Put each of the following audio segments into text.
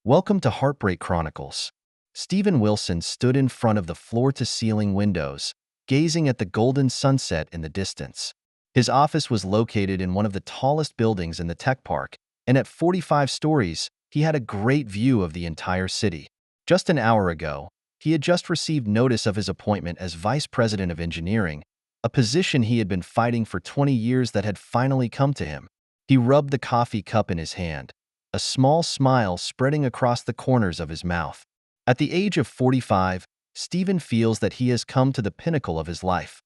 Welcome to Heartbreak Chronicles. Stephen Wilson stood in front of the floor-to-ceiling windows, gazing at the golden sunset in the distance. His office was located in one of the tallest buildings in the tech park, and at 45 stories, he had a great view of the entire city. Just an hour ago, he had just received notice of his appointment as Vice President of Engineering, a position he had been fighting for 20 years that had finally come to him. He rubbed the coffee cup in his hand, a small smile spreading across the corners of his mouth. At the age of 45, Stephen feels that he has come to the pinnacle of his life.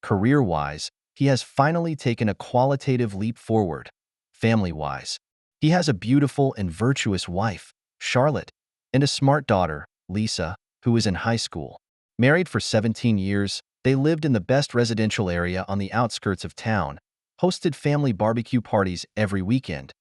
Career-wise, he has finally taken a qualitative leap forward. Family-wise, he has a beautiful and virtuous wife, Charlotte, and a smart daughter, Lisa, who is in high school. Married for 17 years, they lived in the best residential area on the outskirts of town, hosted family barbecue parties every weekend,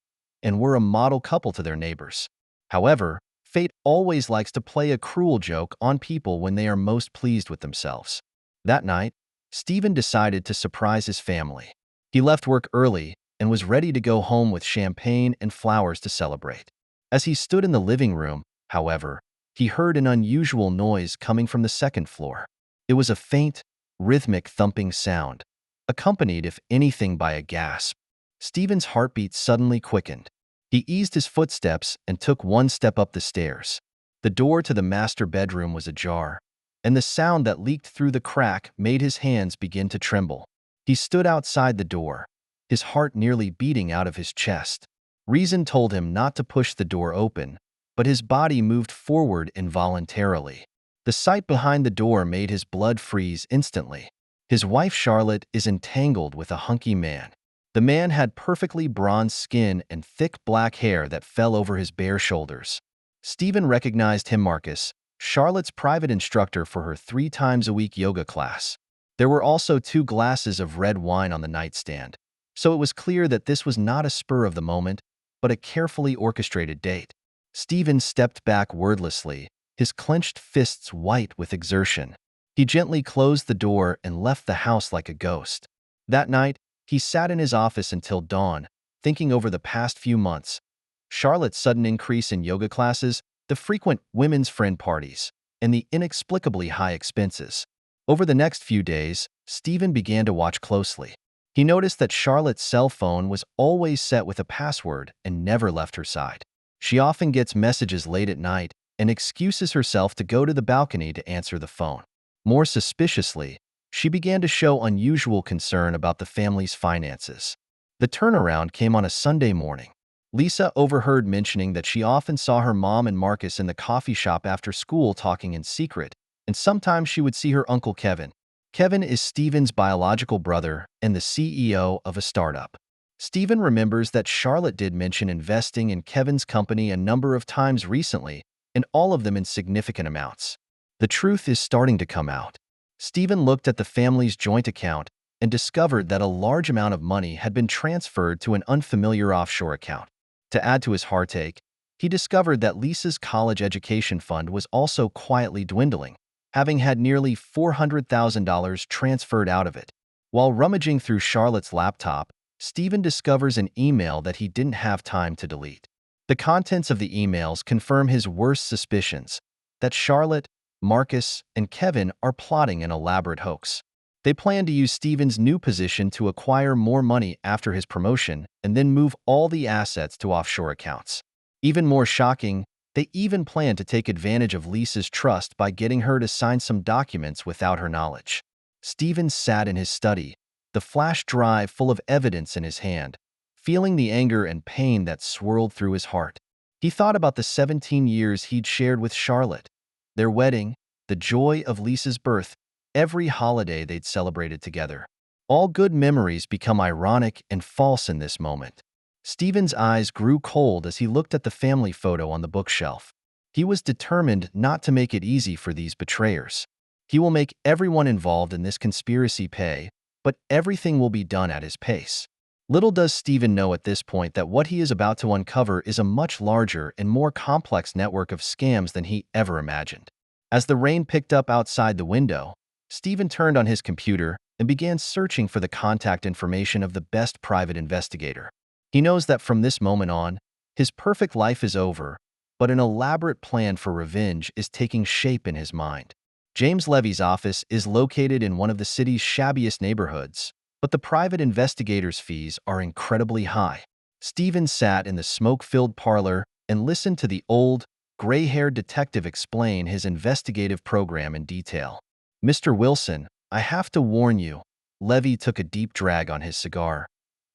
and were a model couple to their neighbors. However, fate always likes to play a cruel joke on people when they are most pleased with themselves. That night, Stephen decided to surprise his family. He left work early and was ready to go home with champagne and flowers to celebrate. As he stood in the living room, however, he heard an unusual noise coming from the second floor. It was a faint, rhythmic thumping sound, accompanied if anything by a gasp. Stephen's heartbeat suddenly quickened. He eased his footsteps and took one step up the stairs. The door to the master bedroom was ajar, and the sound that leaked through the crack made his hands begin to tremble. He stood outside the door, his heart nearly beating out of his chest. Reason told him not to push the door open, but his body moved forward involuntarily. The sight behind the door made his blood freeze instantly. His wife Charlotte is entangled with a hunky man. The man had perfectly bronzed skin and thick black hair that fell over his bare shoulders. Stephen recognized him, Marcus, Charlotte's private instructor for her 3 times-a-week yoga class. There were also 2 glasses of red wine on the nightstand, so it was clear that this was not a spur of the moment, but a carefully orchestrated date. Stephen stepped back wordlessly, his clenched fists white with exertion. He gently closed the door and left the house like a ghost. That night, he sat in his office until dawn, thinking over the past few months. Charlotte's sudden increase in yoga classes, the frequent women's friend parties, and the inexplicably high expenses. Over the next few days, Stephen began to watch closely. He noticed that Charlotte's cell phone was always set with a password and never left her side. She often gets messages late at night and excuses herself to go to the balcony to answer the phone. More suspiciously, she began to show unusual concern about the family's finances. The turnaround came on a Sunday morning. Lisa overheard mentioning that she often saw her mom and Marcus in the coffee shop after school talking in secret, and sometimes she would see her uncle Kevin. Kevin is Stephen's biological brother and the CEO of a startup. Stephen remembers that Charlotte did mention investing in Kevin's company a number of times recently, and all of them in significant amounts. The truth is starting to come out. Stephen looked at the family's joint account and discovered that a large amount of money had been transferred to an unfamiliar offshore account. To add to his heartache, he discovered that Lisa's college education fund was also quietly dwindling, having had nearly $400,000 transferred out of it. While rummaging through Charlotte's laptop, Stephen discovers an email that he didn't have time to delete. The contents of the emails confirm his worst suspicions, that Charlotte, Marcus, and Kevin are plotting an elaborate hoax. They plan to use Stephen's new position to acquire more money after his promotion and then move all the assets to offshore accounts. Even more shocking, they even plan to take advantage of Lisa's trust by getting her to sign some documents without her knowledge. Stephen sat in his study, the flash drive full of evidence in his hand, feeling the anger and pain that swirled through his heart. He thought about the 17 years he'd shared with Charlotte, their wedding, the joy of Lisa's birth, every holiday they'd celebrated together. All good memories become ironic and false in this moment. Stephen's eyes grew cold as he looked at the family photo on the bookshelf. He was determined not to make it easy for these betrayers. He will make everyone involved in this conspiracy pay, but everything will be done at his pace. Little does Stephen know at this point that what he is about to uncover is a much larger and more complex network of scams than he ever imagined. As the rain picked up outside the window, Stephen turned on his computer and began searching for the contact information of the best private investigator. He knows that from this moment on, his perfect life is over, but an elaborate plan for revenge is taking shape in his mind. James Levy's office is located in one of the city's shabbiest neighborhoods, but the private investigator's fees are incredibly high. Stephen sat in the smoke-filled parlor and listened to the old, gray-haired detective explain his investigative program in detail. "Mr. Wilson, I have to warn you." Levy took a deep drag on his cigar.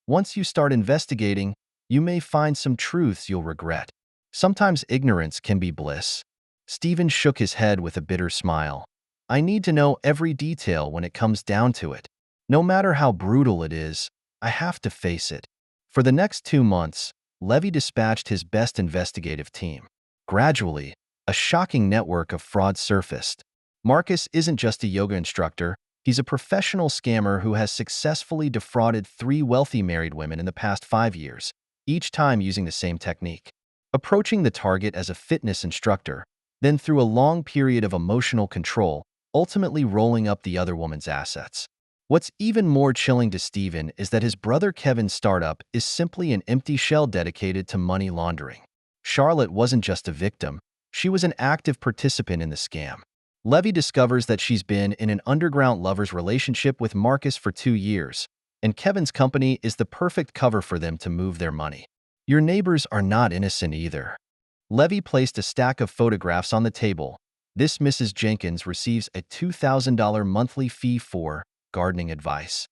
"Once you start investigating, you may find some truths you'll regret. Sometimes ignorance can be bliss." Stephen shook his head with a bitter smile. "I need to know every detail when it comes down to it. No matter how brutal it is, I have to face it." For the next 2 months, Levy dispatched his best investigative team. Gradually, a shocking network of fraud surfaced. Marcus isn't just a yoga instructor. He's a professional scammer who has successfully defrauded 3 wealthy married women in the past 5 years, each time using the same technique. Approaching the target as a fitness instructor, then through a long period of emotional control, ultimately rolling up the other woman's assets. What's even more chilling to Stephen is that his brother Kevin's startup is simply an empty shell dedicated to money laundering. Charlotte wasn't just a victim, she was an active participant in the scam. Levy discovers that she's been in an underground lover's relationship with Marcus for 2 years, and Kevin's company is the perfect cover for them to move their money. Your neighbors are not innocent either. Levy placed a stack of photographs on the table. This Mrs. Jenkins receives a $2,000 monthly fee for gardening advice,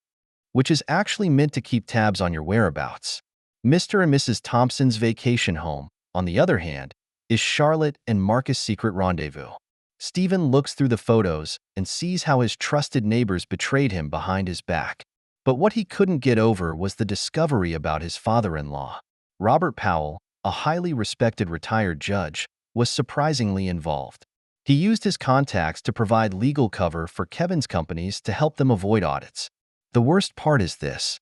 which is actually meant to keep tabs on your whereabouts. Mr. and Mrs. Thompson's vacation home, on the other hand, is Charlotte and Marcus' secret rendezvous. Stephen looks through the photos and sees how his trusted neighbors betrayed him behind his back. But what he couldn't get over was the discovery about his father-in-law. Robert Powell, a highly respected retired judge, was surprisingly involved. He used his contacts to provide legal cover for Kevin's companies to help them avoid audits. The worst part is this.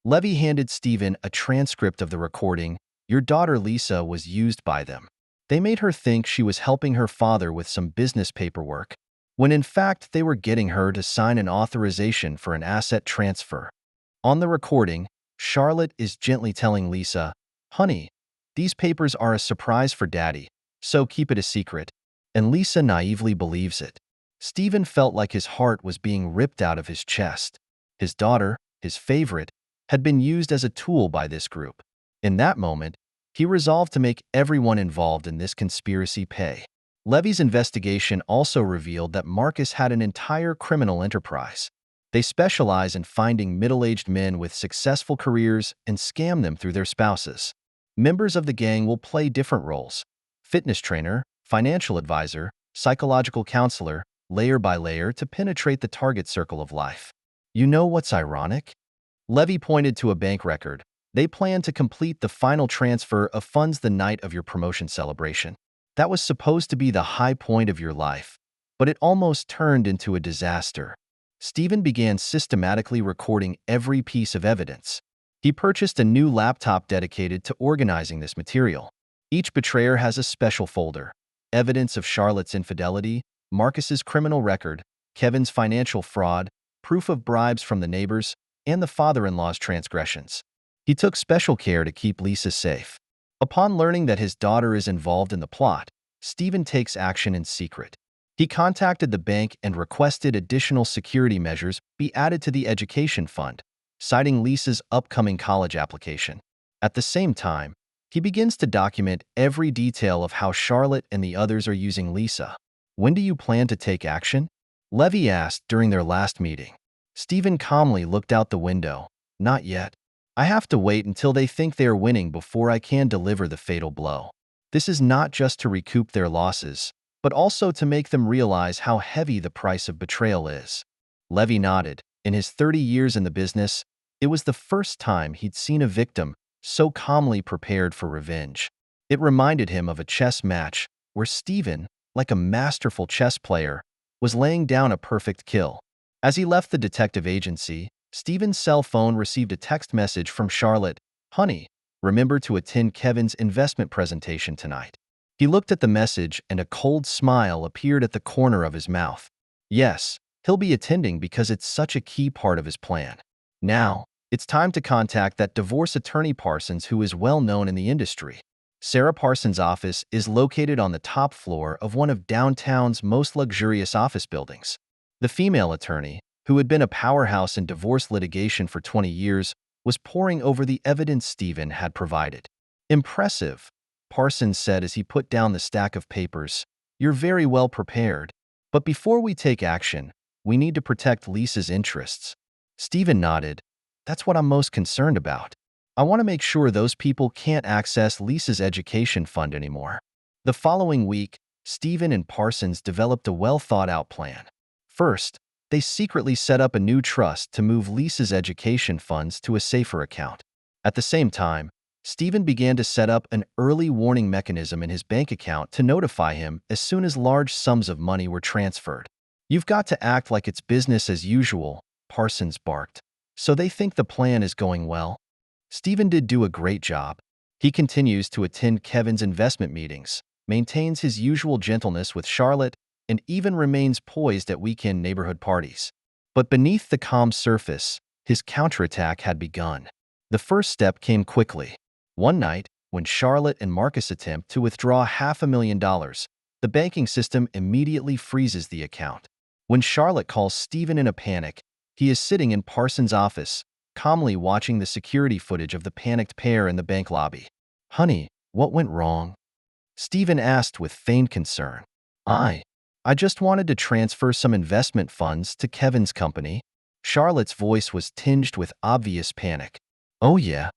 Levy handed Stephen a transcript of the recording. "Your daughter Lisa was used by them. They made her think she was helping her father with some business paperwork, when in fact they were getting her to sign an authorization for an asset transfer." On the recording, Charlotte is gently telling Lisa, "Honey, these papers are a surprise for Daddy, so keep it a secret." And Lisa naively believes it. Stephen felt like his heart was being ripped out of his chest. His daughter, his favorite, had been used as a tool by this group. In that moment, he resolved to make everyone involved in this conspiracy pay. Levy's investigation also revealed that Marcus had an entire criminal enterprise. They specialize in finding middle-aged men with successful careers and scam them through their spouses. Members of the gang will play different roles: fitness trainer, financial advisor, psychological counselor, layer by layer to penetrate the target circle of life. You know what's ironic? Levy pointed to a bank record. They plan to complete the final transfer of funds the night of your promotion celebration. That was supposed to be the high point of your life, but it almost turned into a disaster. Stephen began systematically recording every piece of evidence. He purchased a new laptop dedicated to organizing this material. Each betrayer has a special folder: evidence of Charlotte's infidelity, Marcus's criminal record, Kevin's financial fraud, proof of bribes from the neighbors, and the father-in-law's transgressions. He took special care to keep Lisa safe. Upon learning that his daughter is involved in the plot, Stephen takes action in secret. He contacted the bank and requested additional security measures be added to the education fund, citing Lisa's upcoming college application. At the same time, he begins to document every detail of how Charlotte and the others are using Lisa. "When do you plan to take action?" Levy asked during their last meeting. Stephen calmly looked out the window. "Not yet. I have to wait until they think they are winning before I can deliver the fatal blow. This is not just to recoup their losses, but also to make them realize how heavy the price of betrayal is." Levy nodded. In his 30 years in the business, it was the first time he'd seen a victim so calmly prepared for revenge. It reminded him of a chess match where Stephen, like a masterful chess player, was laying down a perfect kill. As he left the detective agency, Stephen's cell phone received a text message from Charlotte. "Honey, remember to attend Kevin's investment presentation tonight." He looked at the message and a cold smile appeared at the corner of his mouth. Yes, he'll be attending because it's such a key part of his plan. Now, it's time to contact that divorce attorney Parsons who is well known in the industry. Sarah Parsons' office is located on the top floor of one of downtown's most luxurious office buildings. The female attorney, who had been a powerhouse in divorce litigation for 20 years, was poring over the evidence Stephen had provided. "Impressive," Parsons said as he put down the stack of papers. "You're very well prepared. But before we take action, we need to protect Lisa's interests." Stephen nodded. "That's what I'm most concerned about. I want to make sure those people can't access Lisa's education fund anymore." The following week, Stephen and Parsons developed a well-thought-out plan. First, they secretly set up a new trust to move Lisa's education funds to a safer account. At the same time, Stephen began to set up an early warning mechanism in his bank account to notify him as soon as large sums of money were transferred. "You've got to act like it's business as usual," Parsons barked. "So they think the plan is going well?" Stephen did do a great job. He continues to attend Kevin's investment meetings, maintains his usual gentleness with Charlotte, and even remains poised at weekend neighborhood parties. But beneath the calm surface, his counterattack had begun. The first step came quickly. One night, when Charlotte and Marcus attempt to withdraw $500,000, the banking system immediately freezes the account. When Charlotte calls Stephen in a panic, he is sitting in Parsons' office, calmly watching the security footage of the panicked pair in the bank lobby. "Honey, what went wrong?" Stephen asked with feigned concern. I just wanted to transfer some investment funds to Kevin's company." Charlotte's voice was tinged with obvious panic. "Oh yeah?"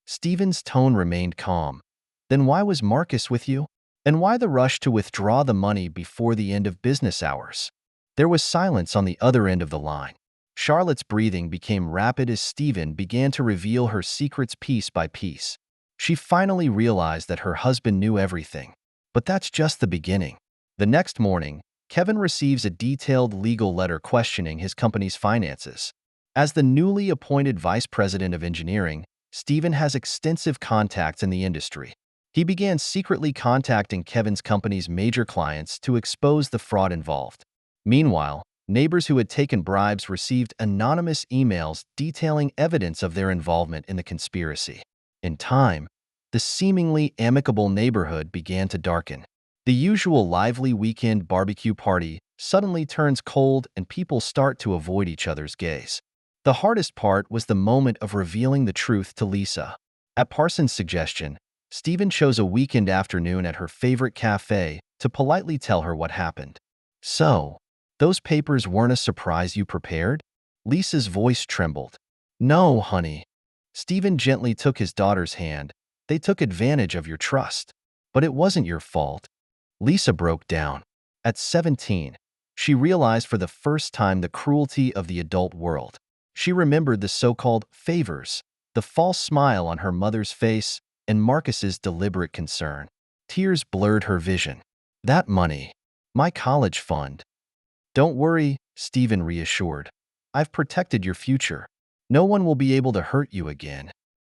Stephen's tone remained calm. "Then why was Marcus with you? And why the rush to withdraw the money before the end of business hours?" There was silence on the other end of the line. Charlotte's breathing became rapid as Stephen began to reveal her secrets piece by piece. She finally realized that her husband knew everything. But that's just the beginning. The next morning, Kevin receives a detailed legal letter questioning his company's finances. As the newly appointed vice president of engineering, Stephen has extensive contacts in the industry. He began secretly contacting Kevin's company's major clients to expose the fraud involved. Meanwhile, neighbors who had taken bribes received anonymous emails detailing evidence of their involvement in the conspiracy. In time, the seemingly amicable neighborhood began to darken. The usual lively weekend barbecue party suddenly turns cold and people start to avoid each other's gaze. The hardest part was the moment of revealing the truth to Lisa. At Parsons' suggestion, Stephen chose a weekend afternoon at her favorite cafe to politely tell her what happened. "So, those papers weren't a surprise you prepared?" Lisa's voice trembled. "No, honey." Stephen gently took his daughter's hand. "They took advantage of your trust. But it wasn't your fault." Lisa broke down. At 17, she realized for the first time the cruelty of the adult world. She remembered the so-called favors, the false smile on her mother's face, and Marcus's deliberate concern. Tears blurred her vision. "That money. My college fund." "Don't worry," Stephen reassured. "I've protected your future. No one will be able to hurt you again."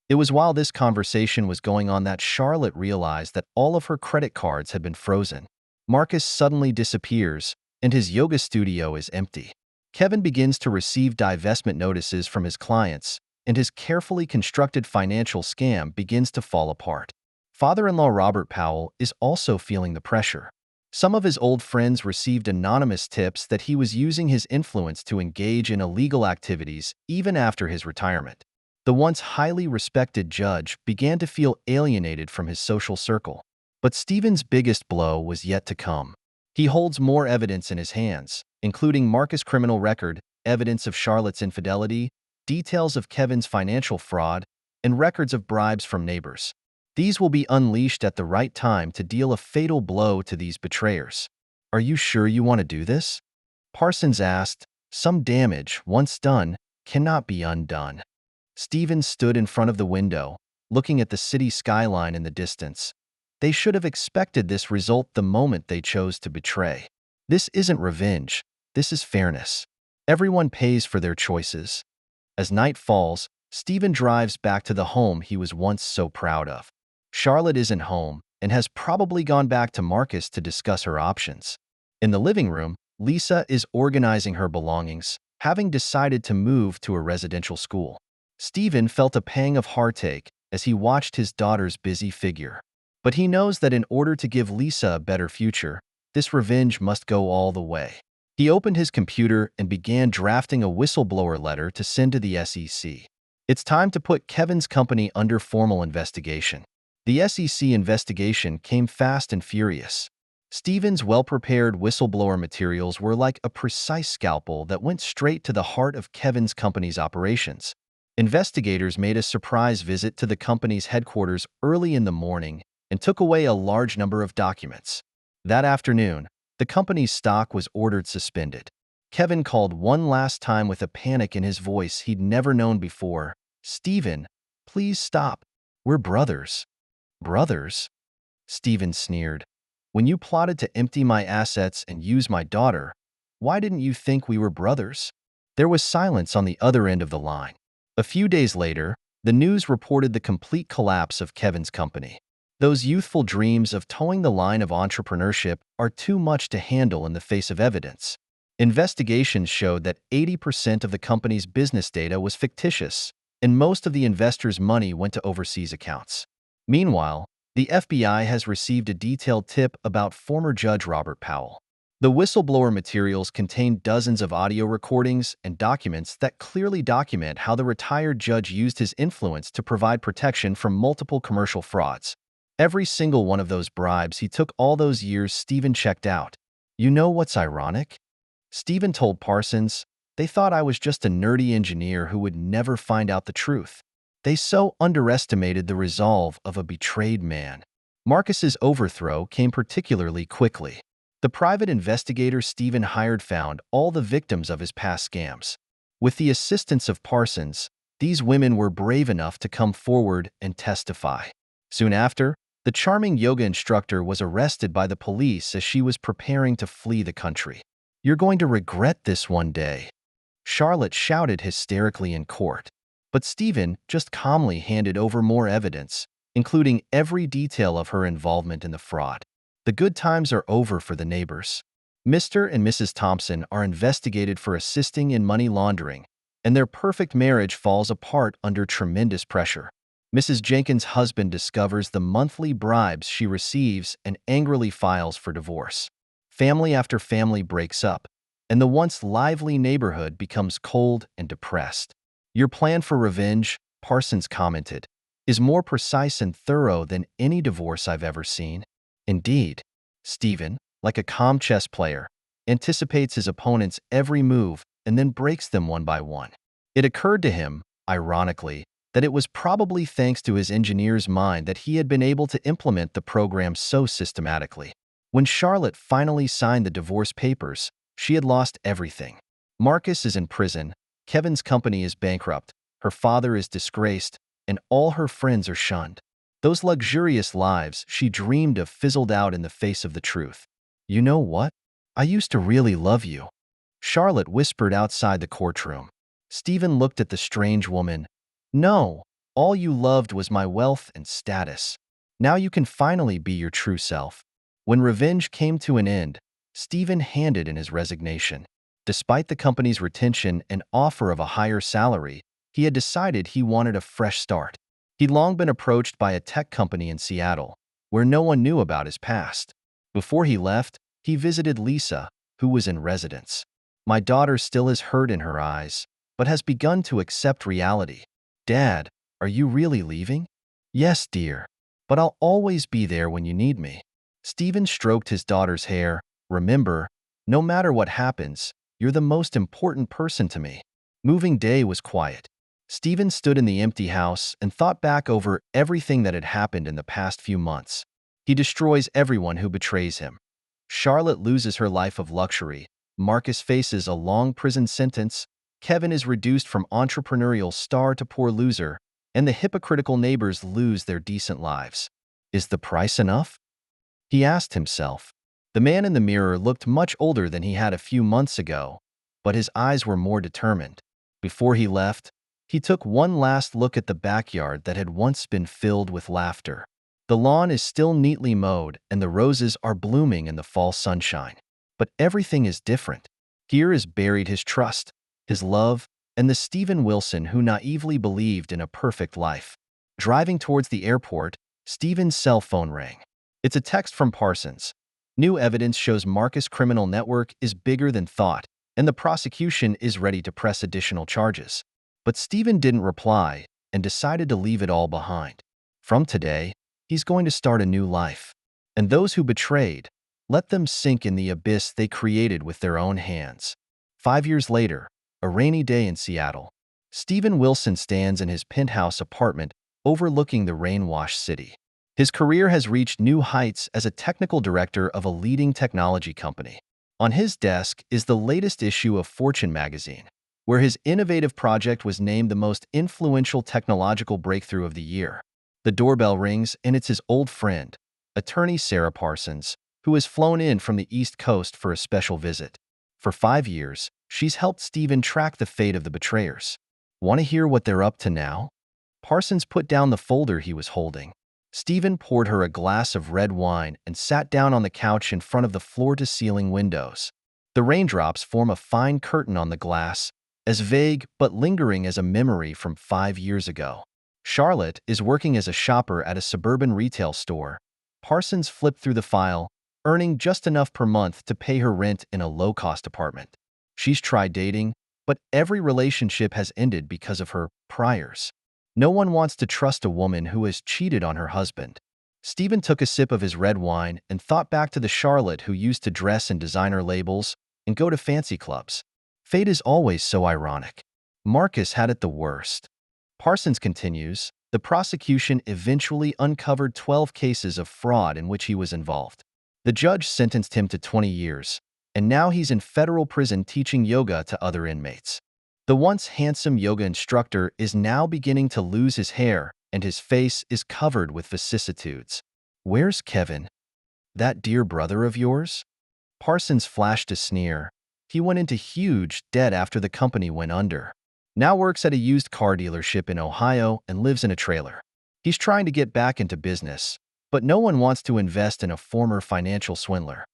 It was while this conversation was going on that Charlotte realized that all of her credit cards had been frozen. Marcus suddenly disappears, and his yoga studio is empty. Kevin begins to receive divestment notices from his clients, and his carefully constructed financial scam begins to fall apart. Father-in-law Robert Powell is also feeling the pressure. Some of his old friends received anonymous tips that he was using his influence to engage in illegal activities even after his retirement. The once highly respected judge began to feel alienated from his social circle. But Stephen's biggest blow was yet to come. He holds more evidence in his hands, including Marcus' criminal record, evidence of Charlotte's infidelity, details of Kevin's financial fraud, and records of bribes from neighbors. These will be unleashed at the right time to deal a fatal blow to these betrayers. "Are you sure you want to do this?" Parsons asked. "Some damage, once done, cannot be undone." Stephen stood in front of the window, looking at the city skyline in the distance. They should have expected this result the moment they chose to betray. This isn't revenge. This is fairness. Everyone pays for their choices. As night falls, Stephen drives back to the home he was once so proud of. Charlotte isn't home and has probably gone back to Marcus to discuss her options. In the living room, Lisa is organizing her belongings, having decided to move to a residential school. Stephen felt a pang of heartache as he watched his daughter's busy figure. But he knows that in order to give Lisa a better future, this revenge must go all the way. He opened his computer and began drafting a whistleblower letter to send to the SEC. It's time to put Kevin's company under formal investigation. The SEC investigation came fast and furious. Stephen's well-prepared whistleblower materials were like a precise scalpel that went straight to the heart of Kevin's company's operations. Investigators made a surprise visit to the company's headquarters early in the morning and took away a large number of documents. That afternoon, the company's stock was ordered suspended. Kevin called one last time with a panic in his voice he'd never known before. "Stephen, please stop. We're brothers." "Brothers?" Stephen sneered. "When you plotted to empty my assets and use my daughter, why didn't you think we were brothers?" There was silence on the other end of the line. A few days later, the news reported the complete collapse of Kevin's company. Those youthful dreams of towing the line of entrepreneurship are too much to handle in the face of evidence. Investigations showed that 80% of the company's business data was fictitious, and most of the investors' money went to overseas accounts. Meanwhile, the FBI has received a detailed tip about former Judge Robert Powell. The whistleblower materials contain dozens of audio recordings and documents that clearly document how the retired judge used his influence to provide protection from multiple commercial frauds. Every single one of those bribes he took all those years, Stephen checked out. "You know what's ironic?" Stephen told Parsons, "They thought I was just a nerdy engineer who would never find out the truth. They so underestimated the resolve of a betrayed man." Marcus's overthrow came particularly quickly. The private investigator Stephen hired found all the victims of his past scams. With the assistance of Parsons, these women were brave enough to come forward and testify. Soon after, the charming yoga instructor was arrested by the police as she was preparing to flee the country. "You're going to regret this one day," Charlotte shouted hysterically in court. But Stephen just calmly handed over more evidence, including every detail of her involvement in the fraud. The good times are over for the neighbors. Mr. and Mrs. Thompson are investigated for assisting in money laundering, and their perfect marriage falls apart under tremendous pressure. Mrs. Jenkins' husband discovers the monthly bribes she receives and angrily files for divorce. Family after family breaks up, and the once lively neighborhood becomes cold and depressed. "Your plan for revenge," Parsons commented, "is more precise and thorough than any divorce I've ever seen." Indeed, Stephen, like a calm chess player, anticipates his opponent's every move and then breaks them one by one. It occurred to him, ironically, that it was probably thanks to his engineer's mind that he had been able to implement the program so systematically. When Charlotte finally signed the divorce papers, she had lost everything. Marcus is in prison, Kevin's company is bankrupt, her father is disgraced, and all her friends are shunned. Those luxurious lives she dreamed of fizzled out in the face of the truth. "You know what? I used to really love you," Charlotte whispered outside the courtroom. Stephen looked at the strange woman. "No, all you loved was my wealth and status. Now you can finally be your true self." When revenge came to an end, Stephen handed in his resignation. Despite the company's retention and offer of a higher salary, he had decided he wanted a fresh start. He'd long been approached by a tech company in Seattle, where no one knew about his past. Before he left, he visited Lisa, who was in residence. "My daughter still is hurt in her eyes, but has begun to accept reality." "Dad, are you really leaving?" "Yes, dear, but I'll always be there when you need me." Stephen stroked his daughter's hair. "Remember, no matter what happens, you're the most important person to me." Moving day was quiet. Stephen stood in the empty house and thought back over everything that had happened in the past few months. He destroys everyone who betrays him. Charlotte loses her life of luxury. Marcus faces a long prison sentence. Kevin is reduced from entrepreneurial star to poor loser, and the hypocritical neighbors lose their decent lives. Is the price enough? He asked himself. The man in the mirror looked much older than he had a few months ago, but his eyes were more determined. Before he left, he took one last look at the backyard that had once been filled with laughter. The lawn is still neatly mowed, and the roses are blooming in the fall sunshine. But everything is different. Here is buried his trust, his love, and the Stephen Wilson who naively believed in a perfect life. Driving towards the airport, Stephen's cell phone rang. It's a text from Parsons. New evidence shows Marcus' criminal network is bigger than thought, and the prosecution is ready to press additional charges. But Stephen didn't reply and decided to leave it all behind. From today, he's going to start a new life. And those who betrayed, let them sink in the abyss they created with their own hands. 5 years later, a rainy day in Seattle, Stephen Wilson stands in his penthouse apartment overlooking the rain-washed city. His career has reached new heights as a technical director of a leading technology company. On his desk is the latest issue of Fortune magazine, where his innovative project was named the most influential technological breakthrough of the year. The doorbell rings, and it's his old friend, attorney Sarah Parsons, who has flown in from the East Coast for a special visit. For 5 years, she's helped Stephen track the fate of the betrayers. Want to hear what they're up to now? Parsons put down the folder he was holding. Stephen poured her a glass of red wine and sat down on the couch in front of the floor-to-ceiling windows. The raindrops form a fine curtain on the glass, as vague but lingering as a memory from 5 years ago. Charlotte is working as a shopper at a suburban retail store. Parsons flipped through the file, earning just enough per month to pay her rent in a low-cost apartment. She's tried dating, but every relationship has ended because of her priors. No one wants to trust a woman who has cheated on her husband. Stephen took a sip of his red wine and thought back to the Charlotte who used to dress in designer labels and go to fancy clubs. Fate is always so ironic. Marcus had it the worst. Parsons continues, the prosecution eventually uncovered 12 cases of fraud in which he was involved. The judge sentenced him to 20 years, and now he's in federal prison teaching yoga to other inmates. The once handsome yoga instructor is now beginning to lose his hair, and his face is covered with vicissitudes. Where's Kevin? That dear brother of yours? Parsons flashed a sneer. He went into huge debt after the company went under. Now works at a used car dealership in Ohio and lives in a trailer. He's trying to get back into business, but no one wants to invest in a former financial swindler.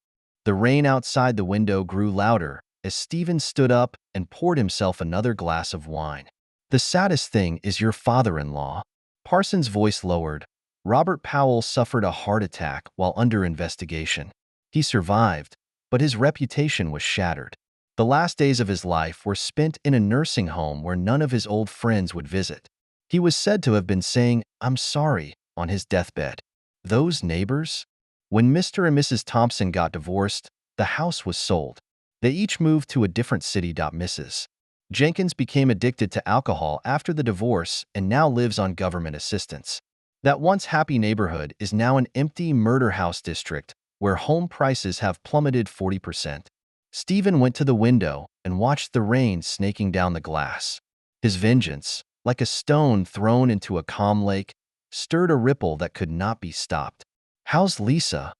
The rain outside the window grew louder as Stephen stood up and poured himself another glass of wine. The saddest thing is your father-in-law. Parsons' voice lowered. Robert Powell suffered a heart attack while under investigation. He survived, but his reputation was shattered. The last days of his life were spent in a nursing home where none of his old friends would visit. He was said to have been saying, "I'm sorry," on his deathbed. Those neighbors? When Mr. and Mrs. Thompson got divorced, the house was sold. They each moved to a different city. Mrs. Jenkins became addicted to alcohol after the divorce and now lives on government assistance. That once happy neighborhood is now an empty murder house district where home prices have plummeted 40%. Stephen went to the window and watched the rain snaking down the glass. His vengeance, like a stone thrown into a calm lake, stirred a ripple that could not be stopped. How's Lisa?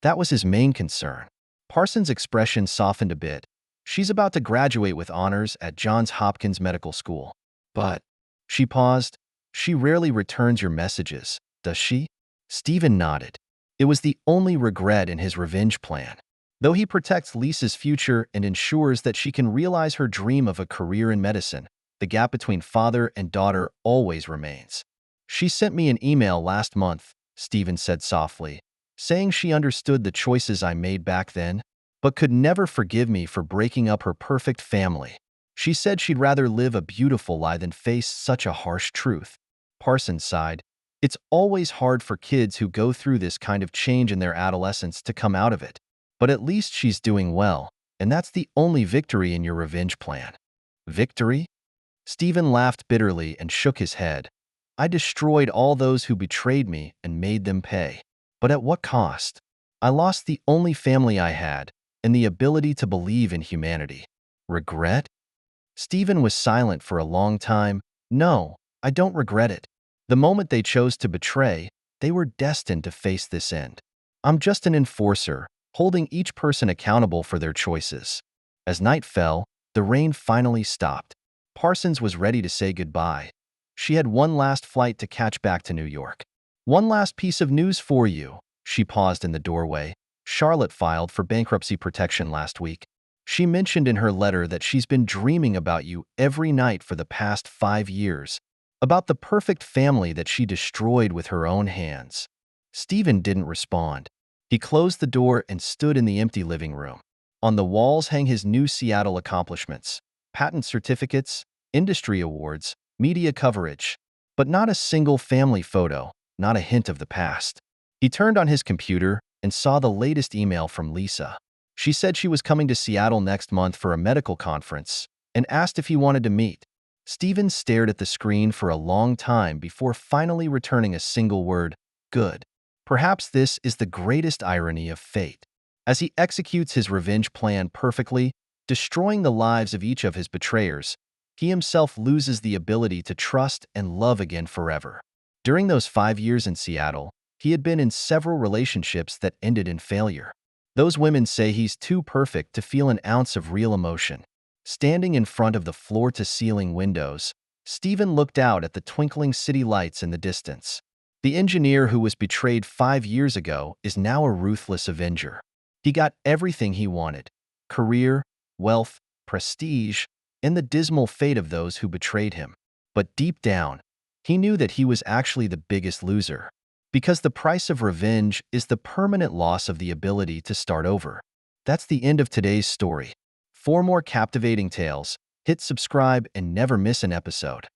That was his main concern. Parsons' expression softened a bit. She's about to graduate with honors at Johns Hopkins Medical School. But, she paused, she rarely returns your messages, does she? Stephen nodded. It was the only regret in his revenge plan. Though he protects Lisa's future and ensures that she can realize her dream of a career in medicine, the gap between father and daughter always remains. She sent me an email last month, Stephen said softly, saying she understood the choices I made back then, but could never forgive me for breaking up her perfect family. She said she'd rather live a beautiful lie than face such a harsh truth. Parsons sighed. It's always hard for kids who go through this kind of change in their adolescence to come out of it. But at least she's doing well, and that's the only victory in your revenge plan. Victory? Stephen laughed bitterly and shook his head. I destroyed all those who betrayed me and made them pay. But at what cost? I lost the only family I had and the ability to believe in humanity. Regret? Stephen was silent for a long time. No, I don't regret it. The moment they chose to betray, they were destined to face this end. I'm just an enforcer, holding each person accountable for their choices. As night fell, the rain finally stopped. Parsons was ready to say goodbye. She had one last flight to catch back to New York. One last piece of news for you. She paused in the doorway. Charlotte filed for bankruptcy protection last week. She mentioned in her letter that she's been dreaming about you every night for the past 5 years. about the perfect family that she destroyed with her own hands. Stephen didn't respond. He closed the door and stood in the empty living room. On the walls hang his new Seattle accomplishments, patent certificates, industry awards, media coverage, but not a single family photo, not a hint of the past. He turned on his computer and saw the latest email from Lisa. She said she was coming to Seattle next month for a medical conference and asked if he wanted to meet. Stephen stared at the screen for a long time before finally returning a single word, good. Perhaps this is the greatest irony of fate. As he executes his revenge plan perfectly, destroying the lives of each of his betrayers, he himself loses the ability to trust and love again forever. During those 5 years in Seattle, he had been in several relationships that ended in failure. Those women say he's too perfect to feel an ounce of real emotion. Standing in front of the floor-to-ceiling windows, Stephen looked out at the twinkling city lights in the distance. The engineer who was betrayed 5 years ago is now a ruthless avenger. He got everything he wanted: career, wealth, prestige, and the dismal fate of those who betrayed him. But deep down, he knew that he was actually the biggest loser. Because the price of revenge is the permanent loss of the ability to start over. That's the end of today's story. For more captivating tales, hit subscribe and never miss an episode.